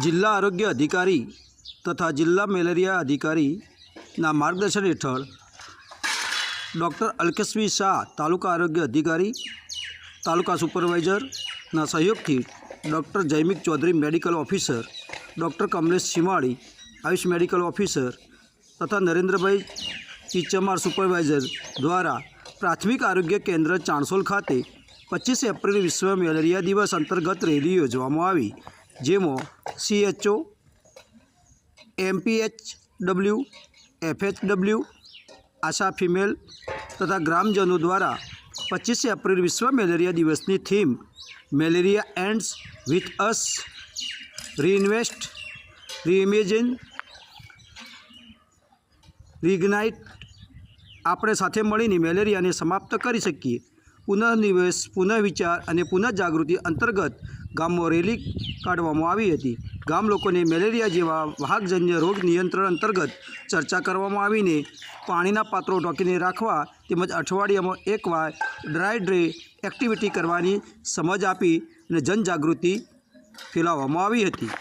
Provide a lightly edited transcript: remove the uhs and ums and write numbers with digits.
જિલ્લા આરોગ્ય અધિકારી તથા જિલ્લા મેલેરિયા અધિકારીના માર્ગદર્શન હેઠળ ડૉક્ટર અલ્કેશવી શાહ તાલુકા આરોગ્ય અધિકારી તાલુકા સુપરવાઇઝરના સહયોગથી doctor Jaymik Chaudhari medical officer, doctor Kamlesh Chimadi AYUSH medical officer તથા નરેન્દ્રભાઈ ચીચમાર સુપરવાઇઝર દ્વારા પ્રાથમિક આરોગ્ય કેન્દ્ર ચાણસોલ ખાતે 25 એપ્રિલ વિશ્વ મેલેરિયા દિવસ અંતર્ગત રેલી યોજવામાં આવી, જેમાં CHO, MPHW, FHW, ASHA female તથા ગ્રામજનો દ્વારા 25 એપ્રિલ વિશ્વ મેલેરિયા દિવસની theme malaria ends with us, reinvest, reimagine, reignite, આપણે સાથે મળીને મેલેરિયાને સમાપ્ત કરી શકીએ, પુનઃનિવેશ, પુનઃવિચાર અને પુનઃજાગૃતિ અંતર્ગત ગામમાં રેલી કાઢવામાં આવી હતી. ગામ લોકોને મેલેરિયા જેવા વાહકજન્ય રોગ નિયંત્રણ અંતર્ગત ચર્ચા કરવામાં આવીને પાણીના પાત્રો ઢોકીને રાખવા તેમજ અઠવાડિયામાં એકવાર ડ્રાય ડે એક્ટિવિટી કરવાની સમજ આપી અને જનજાગૃતિ ફેલાવવામાં આવી હતી.